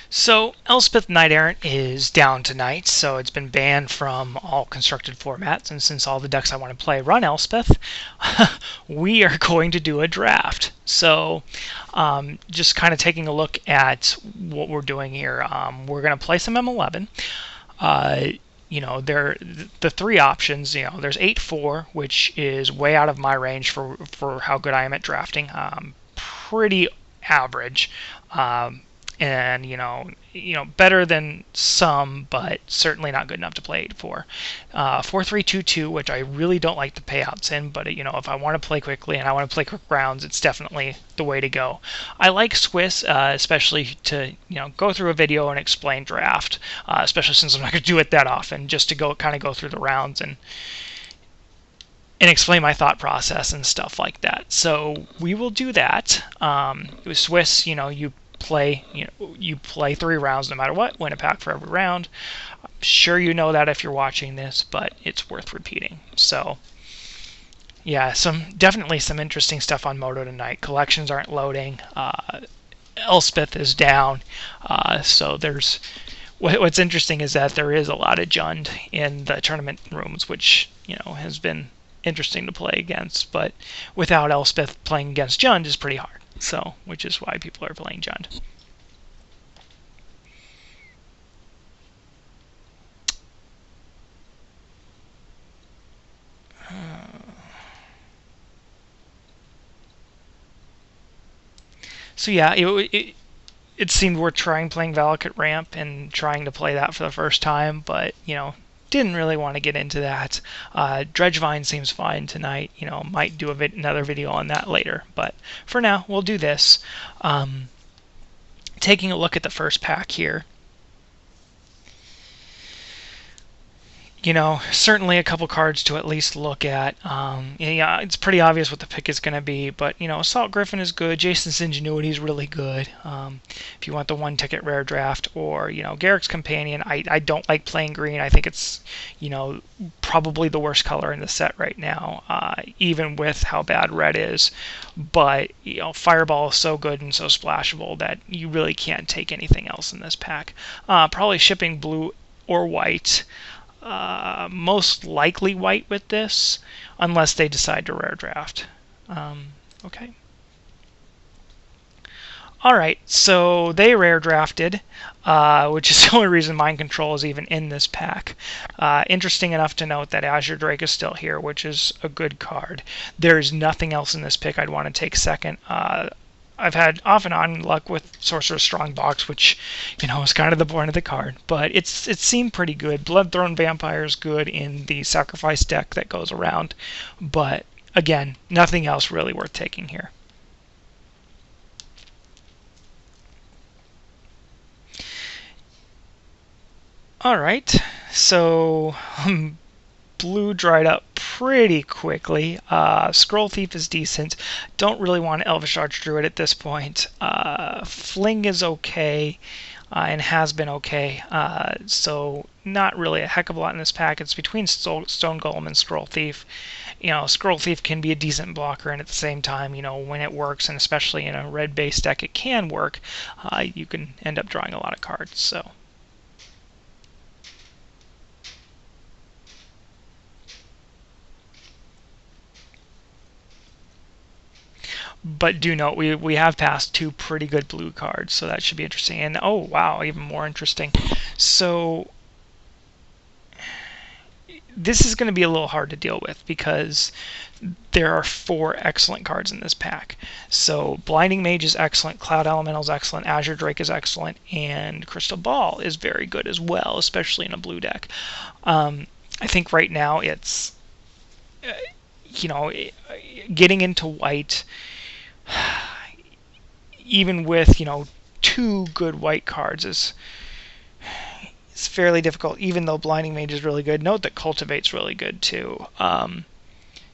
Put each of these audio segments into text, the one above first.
So Elspeth Knight Errant is down tonight, so it's been banned from all constructed formats, and since all the decks I want to play run Elspeth, we are going to do a draft. So just kind of taking a look at what we're doing here. We're going to play some M11. The three options, there's 8-4, which is way out of my range for how good I am at drafting. Pretty average. And better than some, but certainly not good enough to play 8-4. 4-3-2-2, which I really don't like the payouts in, but if I want to play quickly and I want to play quick rounds, it's definitely the way to go. I like Swiss, especially to go through a video and explain draft, especially since I'm not going to do it that often, just to go through the rounds and explain my thought process and stuff like that. So we will do that. With Swiss, you play 3 rounds no matter what, win a pack for every round. I'm sure you know that if you're watching this, but it's worth repeating. So yeah, definitely some interesting stuff on Moto tonight. Collections aren't loading. Elspeth is down. So there's what's interesting is that there is a lot of Jund in the tournament rooms, which has been interesting to play against, but without Elspeth, playing against Jund is pretty hard. So, which is why people are playing Jund. So yeah, it seemed worth trying playing Valakut Ramp and trying to play that for the first time, but didn't really want to get into that. Dredgevine seems fine tonight. Might do another video on that later, but for now we'll do this. Taking a look at the first pack here. Certainly a couple cards to at least look at. Yeah, it's pretty obvious what the pick is going to be, but Assault Griffin is good. Jason's Ingenuity is really good. If you want the 1-ticket rare draft, or Garrick's Companion. I don't like playing green. I think it's probably the worst color in the set right now, even with how bad red is. But Fireball is so good and so splashable that you really can't take anything else in this pack. Probably shipping blue or white. Most likely white with this, unless they decide to rare draft. Okay. Alright, so they rare drafted, which is the only reason Mind Control is even in this pack. Interesting enough to note that Azure Drake is still here, which is a good card. There's nothing else in this pick I'd want to take second. I've had off and on luck with Sorcerer's Strongbox, which is kind of the point of the card, but it seemed pretty good. Bloodthorn Vampire is good in the sacrifice deck that goes around, but again, nothing else really worth taking here. All right, so blue dried up pretty quickly. Scroll Thief is decent. Don't really want Elvish Archdruid at this point. Fling is okay, and has been okay. So not really a heck of a lot in this pack. It's between Stone Golem and Scroll Thief. Scroll Thief can be a decent blocker, and at the same time, when it works, and especially in a red-based deck, it can work. You can end up drawing a lot of cards. So. But do note, we have passed 2 pretty good blue cards, so that should be interesting. And oh wow, even more interesting. So this is going to be a little hard to deal with because there are 4 excellent cards in this pack. So Blinding Mage is excellent, Cloud Elemental is excellent, Azure Drake is excellent, and Crystal Ball is very good as well, especially in a blue deck. I think right now it's getting into white. Even with 2 good white cards it's fairly difficult, even though Blinding Mage is really good. Note that Cultivate's really good too.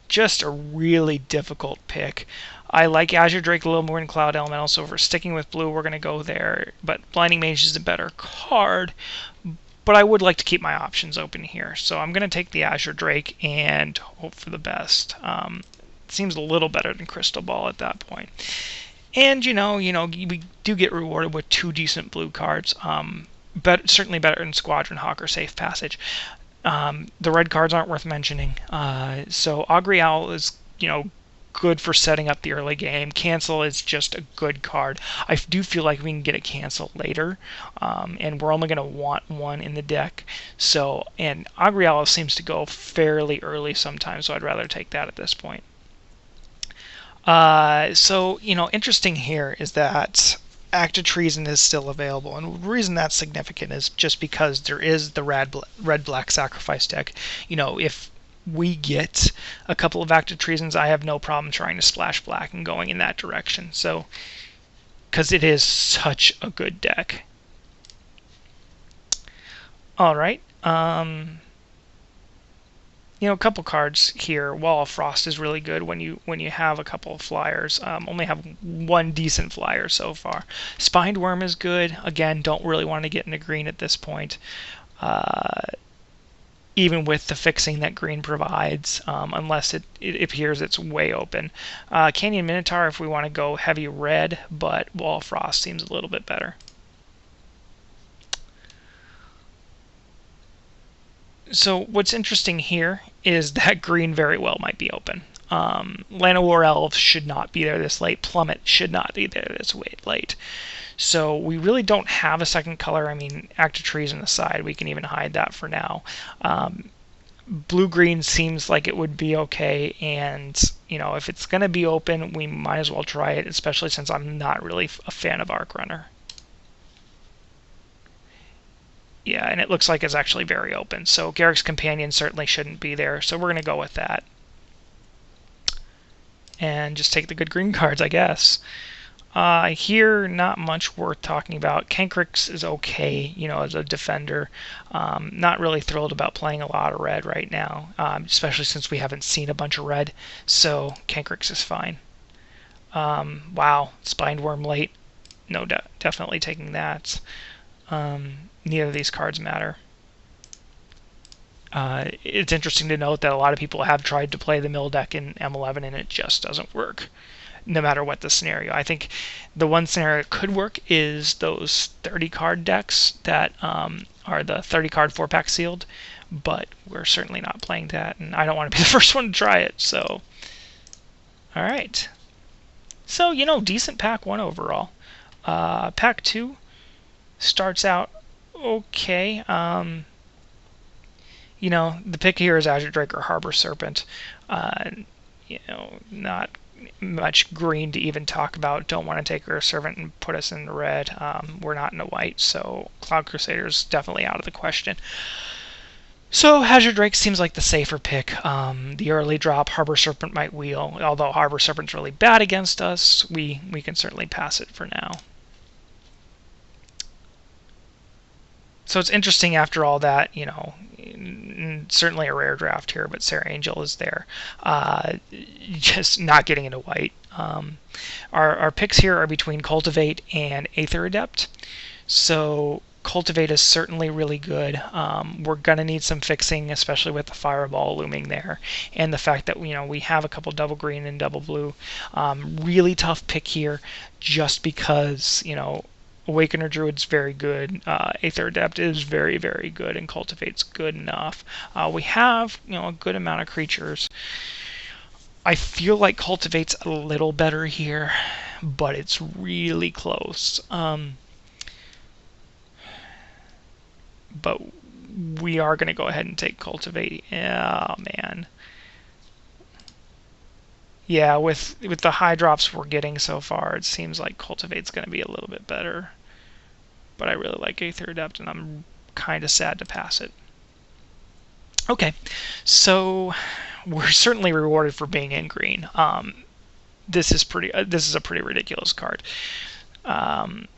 Just a really difficult pick. I like Azure Drake a little more than Cloud Elemental, so if we're sticking with blue, we're going to go there. But Blinding Mage is a better card, but I would like to keep my options open here. So I'm going to take the Azure Drake and hope for the best. Seems a little better than Crystal Ball at that point. And we do get rewarded with 2 decent blue cards. But certainly better than Squadron Hawk or Safe Passage. The red cards aren't worth mentioning. So Augury Owl is good for setting up the early game. Cancel is just a good card. I do feel like we can get a cancel later, and we're only going to want 1 in the deck. So, and Augury Owl seems to go fairly early sometimes, so I'd rather take that at this point. So, interesting here is that Act of Treason is still available, and the reason that's significant is just because there is the red-black sacrifice deck. If we get a couple of Act of Treasons, I have no problem trying to splash black and going in that direction. So, because it is such a good deck. All right. A couple cards here. Wall of Frost is really good when you have a couple of flyers. Only have 1 decent flyer so far. Spined Worm is good. Again, don't really want to get into green at this point. Even with the fixing that green provides, unless it appears it's way open. Canyon Minotaur if we want to go heavy red, but Wall of Frost seems a little bit better. So what's interesting here is that green very well might be open. Llanowar Elves should not be there this late. Plummet should not be there this late. So we really don't have a second color. I mean, Act of Treason aside, we can even hide that for now. Blue-green seems like it would be okay, and if it's going to be open, we might as well try it, especially since I'm not really a fan of Arc Runner. Yeah, and it looks like it's actually very open. So Garrick's Companion certainly shouldn't be there, so we're going to go with that. And just take the good green cards, I guess. Here, not much worth talking about. Kankrix is okay, as a defender. Not really thrilled about playing a lot of red right now, especially since we haven't seen a bunch of red. So Kankrix is fine. Wow, Spined Worm late. No, definitely taking that. Neither of these cards matter. It's interesting to note that a lot of people have tried to play the mill deck in M11 and it just doesn't work, no matter what the scenario. I think the one scenario that could work is those 30-card decks that are the 30-card 4-pack sealed, but we're certainly not playing that, and I don't want to be the first one to try it. So, all right. So, decent pack 1 overall. Pack 2 starts out okay. The pick here is Azure Drake or Harbor Serpent. Not much green to even talk about. Don't want to take our Servant and put us in the red. We're not in the white, so Cloud Crusader is definitely out of the question. So Azure Drake seems like the safer pick. The early drop, Harbor Serpent might wheel. Although Harbor Serpent's really bad against us, we can certainly pass it for now. So it's interesting after all that, certainly a rare draft here, but Sarah Angel is there. Just not getting into white. Our picks here are between Cultivate and Aether Adept. So Cultivate is certainly really good. We're going to need some fixing, especially with the Fireball looming there. And the fact that, we have a couple double green and double blue. Really tough pick here just because, Awakener Druid's very good. Aether Adept is very, very good, and Cultivate's good enough. We have, a good amount of creatures. I feel like Cultivate's a little better here, but it's really close. But we are going to go ahead and take Cultivate. Oh, man. Yeah, with the high drops we're getting so far, it seems like Cultivate's going to be a little bit better. But I really like Aether Adept, and I'm kind of sad to pass it. Okay, so we're certainly rewarded for being in green. This is a pretty ridiculous card. And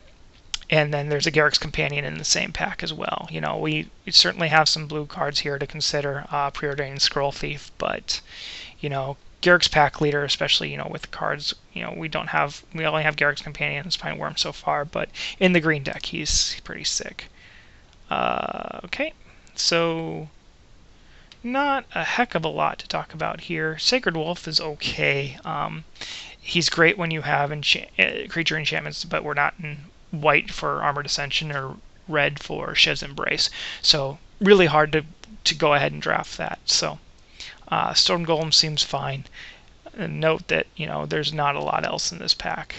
then there's a Garrick's Companion in the same pack as well. We certainly have some blue cards here to consider. Preordained Scroll Thief, but Garrick's pack leader, especially with the cards, we only have Garrick's Companion and Spine Worm so far, but in the green deck he's pretty sick. Okay, so not a heck of a lot to talk about here. Sacred Wolf is okay. He's great when you have creature enchantments, but we're not in white for Armored Ascension or red for Shiv's Embrace. So really hard to go ahead and draft that. So Storm Golem seems fine. And note that, there's not a lot else in this pack.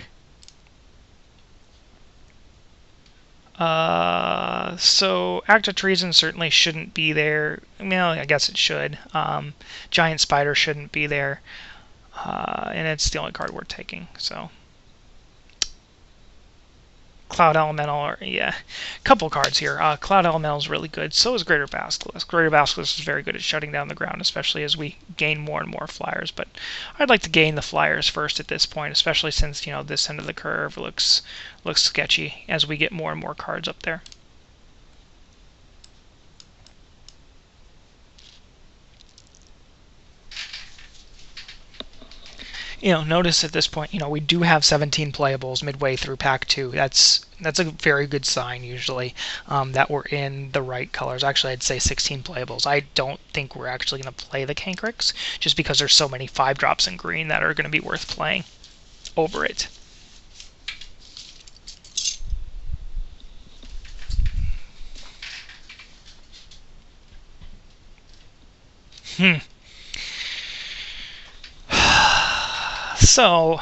So Act of Treason certainly shouldn't be there. Well, I guess it should. Giant Spider shouldn't be there. And it's the only card we're taking. So Cloud Elemental, a couple cards here. Cloud Elemental is really good. So is Greater Basilisk. Greater Basilisk is very good at shutting down the ground, especially as we gain more and more flyers. But I'd like to gain the flyers first at this point, especially since this end of the curve looks sketchy as we get more and more cards up there. Notice at this point, we do have 17 playables midway through pack 2. That's a very good sign usually that we're in the right colors. Actually, I'd say 16 playables. I don't think we're actually going to play the Cankricks just because there's so many 5-drops in green that are going to be worth playing over it. So,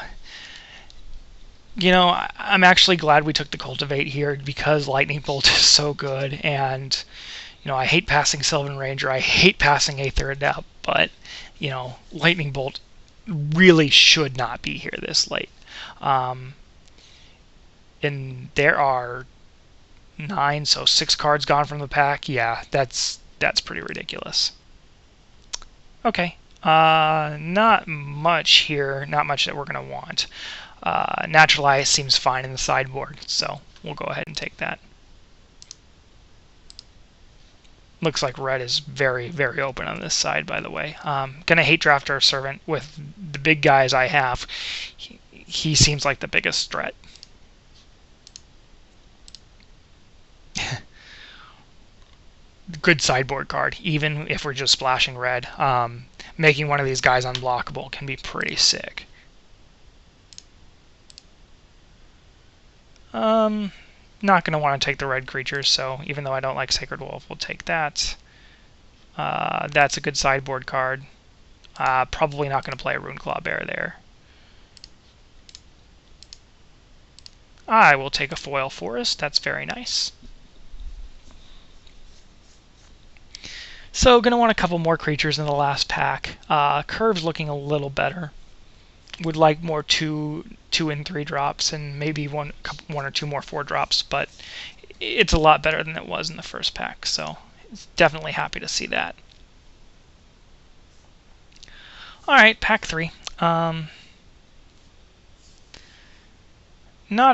I'm actually glad we took the Cultivate here because Lightning Bolt is so good, and I hate passing Sylvan Ranger, I hate passing Aether Adept, but Lightning Bolt really should not be here this late. And there are 9, so 6 cards gone from the pack. Yeah, that's pretty ridiculous. Okay. Not much here, not much that we're going to want. Natural Ice seems fine in the sideboard, so we'll go ahead and take that. Looks like red is very, very open on this side, by the way. Gonna hate draft our Servant. With the big guys I have, he seems like the biggest threat. Good sideboard card, even if we're just splashing red. Making one of these guys unblockable can be pretty sick. Not going to want to take the red creatures, so even though I don't like Sacred Wolf, we'll take that. That's a good sideboard card. Probably not going to play a Runeclaw Bear there. I will take a Foil Forest. That's very nice. So, going to want a couple more creatures in the last pack. Curve's looking a little better. Would like more 2 and 3 drops, and maybe one or two more 4 drops, but it's a lot better than it was in the first pack, so definitely happy to see that. Alright, pack 3. Not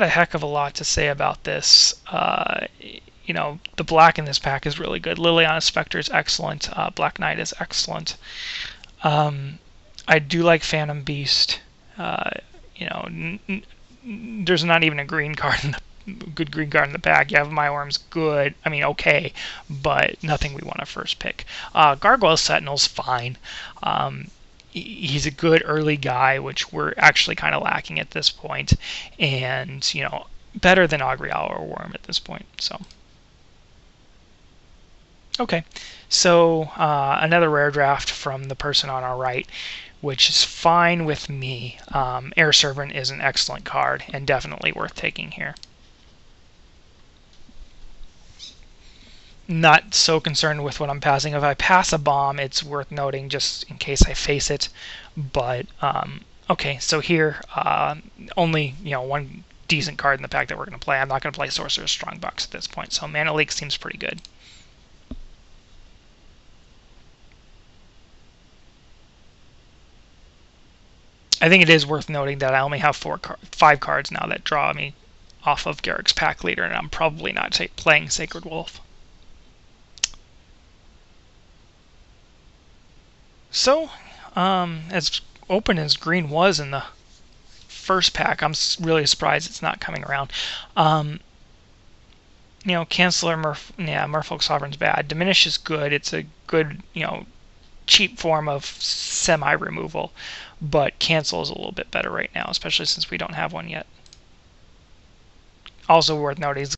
a heck of a lot to say about this. The black in this pack is really good. Liliana Spectre is excellent. Black Knight is excellent. I do like Phantom Beast. There's not even a green card in good green card in the pack. Yavimaya good. I mean, okay, but nothing we want to first pick. Gargoyle Sentinel's fine. He's a good early guy, which we're actually kind of lacking at this point, and better than Augury Owl Worm at this point. So. Okay, so another rare draft from the person on our right, which is fine with me. Air Servant is an excellent card and definitely worth taking here. Not so concerned with what I'm passing. If I pass a bomb, it's worth noting just in case I face it. But okay, so here only one decent card in the pack that we're going to play. I'm not going to play Sorcerer's Strongbox at this point, so Mana Leak seems pretty good. I think it is worth noting that I only have 5 cards now that draw me off of Garrick's pack leader, and I'm probably not playing Sacred Wolf. So, as open as green was in the first pack, I'm really surprised it's not coming around. Canceller Merfolk Sovereign's bad. Diminish is good. It's a good, cheap form of semi-removal, but cancel is a little bit better right now, especially since we don't have one yet. Also worth noting is